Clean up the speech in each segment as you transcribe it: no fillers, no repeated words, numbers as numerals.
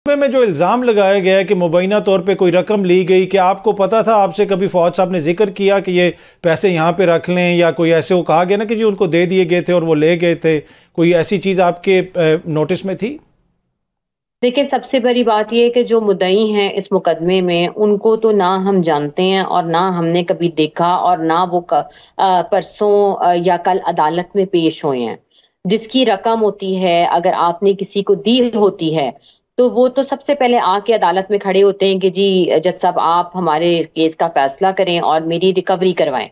में जो इल्ज़ाम लगाया गया है कि मुबैना तौर पे कोई रकम ली गई, कि आपको पता था, आपसे कभी फौज साहब ने जिक्र किया कि ये पैसे यहाँ पे रख लें, या कोई ऐसे वो कहा गया ना कि जी उनको दे दिए गए थे और वो ले गए थे, कोई ऐसी चीज़ आपके नोटिस में थी? देखिए, सबसे बड़ी बात यह है कि जो मुद्दई हैं इस मुकदमे में, उनको तो ना हम जानते हैं और ना हमने कभी देखा, और ना वो परसों या कल अदालत में पेश हुए हैं। जिसकी रकम होती है, अगर आपने किसी को दी होती है, तो वो तो सबसे पहले आके अदालत में खड़े होते हैं कि जी जज साहब आप हमारे केस का फैसला करें और मेरी रिकवरी करवाएं।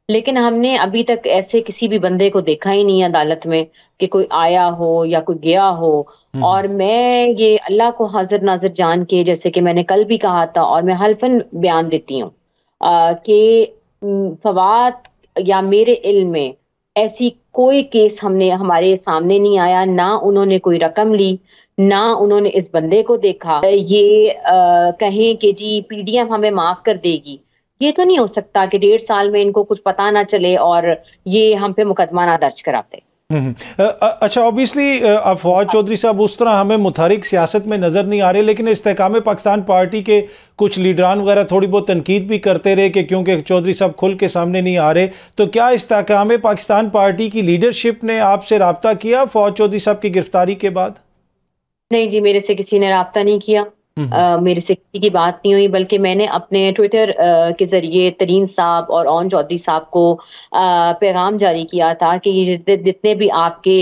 लेकिन हमने अभी तक ऐसे किसी भी बंदे को देखा ही नहीं अदालत में कि कोई आया हो या कोई गया हो। और मैं ये अल्लाह को हाजिर नाजिर जान के, जैसे कि मैंने कल भी कहा था और मैं हल्फन बयान देती हूँ कि फवाद या मेरे इल्म में ऐसी कोई केस हमारे सामने नहीं आया, ना उन्होंने कोई रकम ली, ना उन्होंने इस बंदे को देखा। ये कहें कि जी पीडीएम हमें माफ कर देगी, ये तो नहीं हो सकता कि 1.5 साल में इनको कुछ पता ना चले और ये हम पे मुकदमा ना दर्ज कराते। अच्छा, ऑब्वियसली अब फवाद चौधरी साहब उस तरह हमें मुतहरिक सियासत में नज़र नहीं आ रहे, लेकिन इस्तेकाम पाकिस्तान पार्टी के कुछ लीडरान वगैरह थोड़ी बहुत तनकीद भी करते रहे कि क्योंकि चौधरी साहब खुल के सामने नहीं आ रहे। तो क्या इस्तेकाम पाकिस्तान पार्टी की लीडरशिप ने आपसे रब्ता किया फवाद चौधरी साहब की गिरफ्तारी के बाद? नहीं जी, मेरे से किसी ने रब्ता नहीं किया। मेरे से किसी की बात नहीं हुई, बल्कि मैंने अपने ट्विटर के जरिए तरीन साहब और ओन चौधरी साहब को पैगाम जारी किया था कि ये जितने भी आपके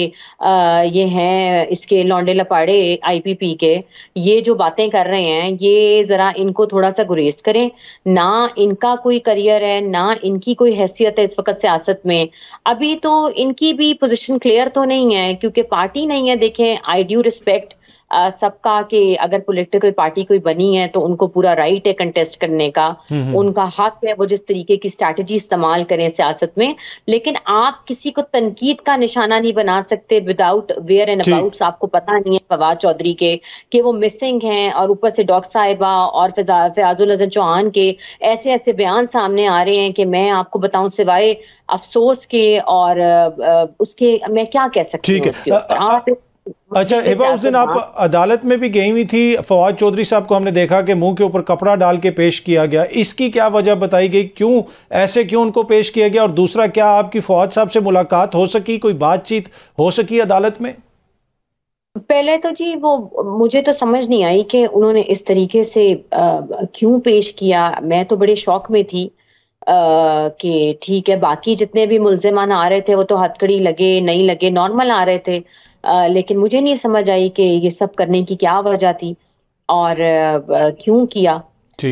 ये हैं इसके लौंडे लपाड़े आईपीपी के, ये जो बातें कर रहे हैं, ये जरा इनको थोड़ा सा गुरेज करें। ना इनका कोई करियर है, ना इनकी कोई हैसियत है इस वक्त सियासत में। अभी तो इनकी भी पोजीशन क्लियर तो नहीं है, क्योंकि पार्टी नहीं है। देखें, आई ड्यू रिस्पेक्ट सबका कि अगर पॉलिटिकल पार्टी कोई बनी है तो उनको पूरा राइट है कंटेस्ट करने का, उनका हक है वो जिस तरीके की स्ट्रैटेजी इस्तेमाल करें सियासत में। लेकिन आप किसी को तनकीद का निशाना नहीं बना सकते विदाउट वेयर एंड अबाउट्स। आपको पता नहीं है फवाद चौधरी के कि वो मिसिंग हैं, और ऊपर से डॉक्टर साहिबा और फयाजुल हसन चौहान के ऐसे ऐसे बयान सामने आ रहे हैं कि मैं आपको बताऊं, सिवाय अफसोस के और उसके मैं क्या कह सकती हूँ उसके ऊपर। आप अच्छा हिबा, उस दिन आप अदालत में भी गई हुई थी। फवाद चौधरी साहब को हमने देखा कि मुंह के ऊपर कपड़ा डाल के पेश किया गया, इसकी क्या वजह बताई गई? क्यों उनको पेश किया गया? और दूसरा, क्या आपकी फवाद साहब से मुलाकात हो सकी, कोई बातचीत हो सकी अदालत में? पहले तो जी वो मुझे तो समझ नहीं आई कि उन्होंने इस तरीके से क्यों पेश किया। मैं तो बड़े शौक में थी कि ठीक है, बाकी जितने भी मुल्जिमान आ रहे थे वो तो हथकड़ी लगे नहीं लगे नॉर्मल आ रहे थे, लेकिन मुझे नहीं समझ आई कि ये सब करने की क्या वजह थी और क्यों किया।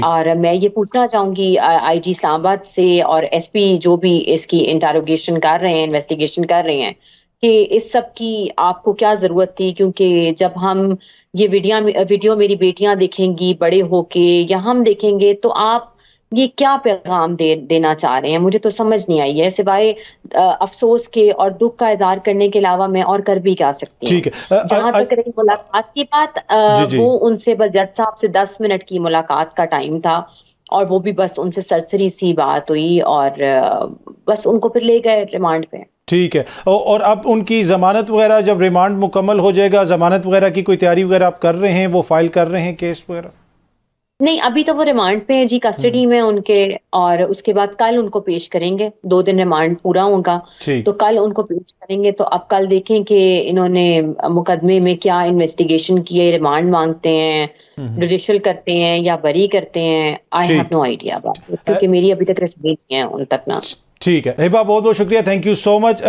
और मैं ये पूछना चाहूंगी आईजी इस्लामाबाद से और एसपी जो भी इसकी इंटरोगेशन कर रहे हैं, इन्वेस्टिगेशन कर रहे हैं, कि इस सब की आपको क्या जरूरत थी? क्योंकि जब हम ये वीडियो मेरी बेटियां देखेंगी बड़े होके, या हम देखेंगे, तो आप ये क्या पैगाम देना चाह रहे हैं? मुझे तो समझ नहीं आई है, सिवाय अफसोस के और दुख का इजहार करने के अलावा मैं और कर भी क्या सकती हूँ। ठीक है, जहां तक रही मुलाकात की बात, वो उनसे बस जज साहब से 10 मिनट की मुलाकात का टाइम था, और वो भी बस उनसे सरसरी सी बात हुई और बस उनको फिर ले गए रिमांड पे। ठीक है, और अब उनकी जमानत वगैरह, जब रिमांड मुकम्मल हो जाएगा, जमानत वगैरह की कोई तैयारी वगैरह आप कर रहे हैं, वो फाइल कर रहे हैं केस वगैरह? नहीं, अभी तो वो रिमांड पे है जी, कस्टडी में उनके, और उसके बाद कल उनको पेश करेंगे। 2 दिन रिमांड पूरा होगा तो कल उनको पेश करेंगे। तो अब कल देखें कि इन्होंने मुकदमे में क्या इन्वेस्टिगेशन की है, रिमांड मांगते हैं, जुडिशियल करते हैं या बरी करते हैं। आई हैव नो आइडिया, क्योंकि मेरी अभी तक रसीद नहीं है उन तक ना। ठीक है हिबा, बहुत बहुत शुक्रिया, थैंक यू सो मच।